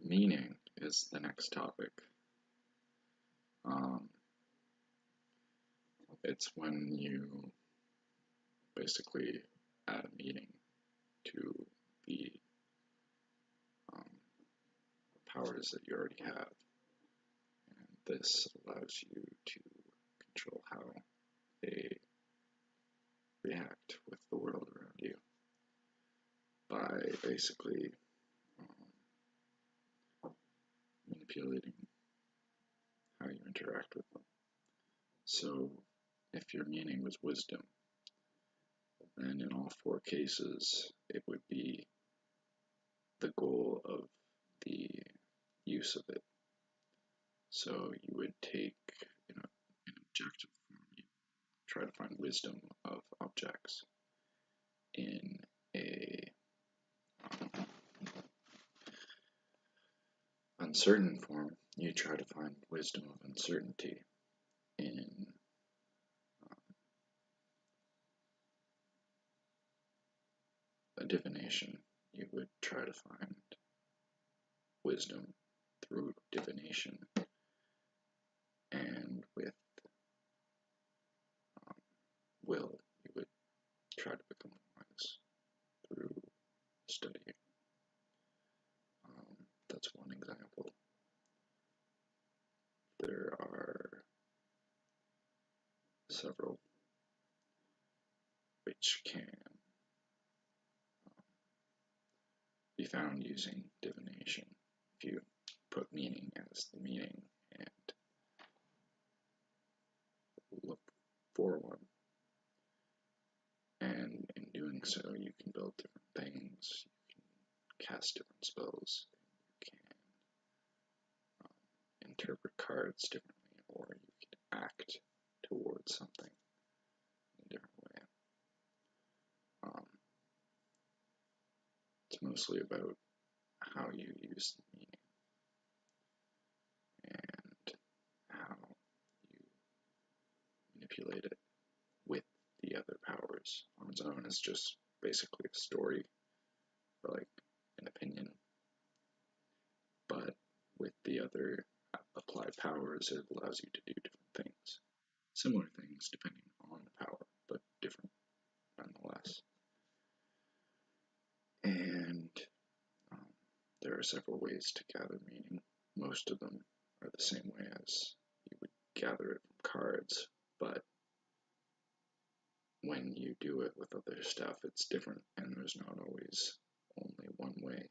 Meaning is the next topic. It's when you basically add a meaning to the powers that you already have. And this allows you to control how they react with the world around you by basically manipulating how you interact with them. So if your meaning was wisdom, then in all four cases it would be the goal of the use of it. So you would take an objective form, you try to find wisdom of objects. In a uncertain form, you try to find wisdom of uncertainty. In a divination, you would try to find wisdom through divination, and with will, you would try to become wise through studying. That's one example. There are several which can be found using divination. If you put meaning as the meaning and look for one, and in doing so you can build different things, you can cast different spells, you can interpret cards differently, or you can act towards something in a different way. It's mostly about how you use the meaning and how you manipulate it with the other powers. On its own, it's just basically a story, or like an opinion. But with the other applied powers, it allows you to do different things. Similar things depending on the power, but different nonetheless. And there are several ways to gather meaning. Most of them are the same way as you would gather it from cards, but when you do it with other stuff, it's different, and there's not always only one way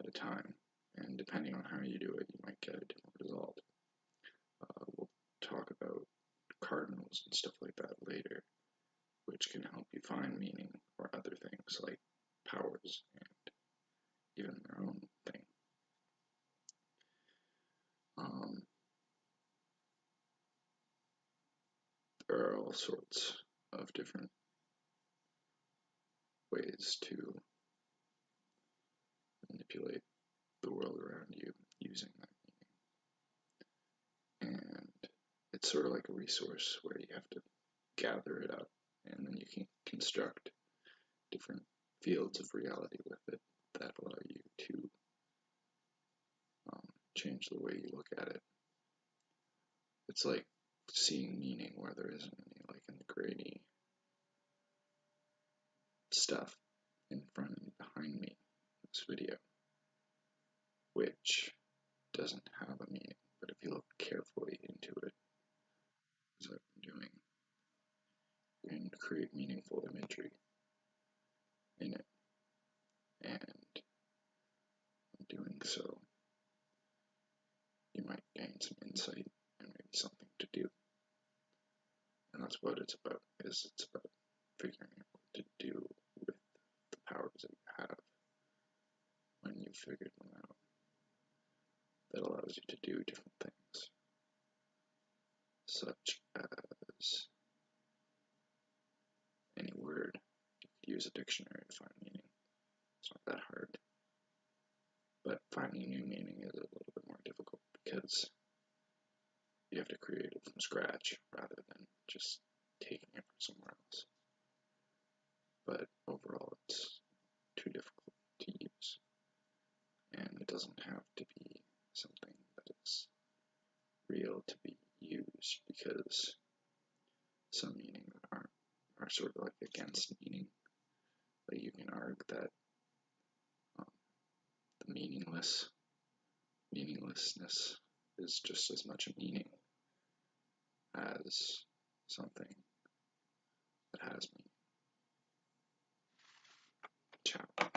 at a time. And depending on how you do it, you might get a different result. We'll talk about cardinals and stuff like that later, which can help you find meaning or other things like powers and even their own thing. There are all sorts of different ways to manipulate the world around you using that meaning. And it's sort of like a resource where you have to gather it up, and then you can construct different fields of reality with it that allow you to change the way you look at it. It's like seeing meaning where there isn't any, like in the grainy stuff in front and behind me in this video, which doesn't have a meaning, but if you look carefully into it, as I've been doing, you can create meaningful imagery in it, and in doing so, you might gain some insight and maybe something to do. And that's what it's about, it's about figuring out what to do with the powers that you have when you've figured them out. That allows you to do different things, such as any word. You could use a dictionary to find meaning. It's not that hard. But finding new meaning is a little bit more difficult because you have to create it from scratch rather than just taking it from somewhere else. But overall, it's too difficult to use, and it doesn't have to be something that is real to be used, because some meanings are sort of like against meaning. Like you can argue that the meaninglessness is just as much a meaning as something that has meaning. Ciao.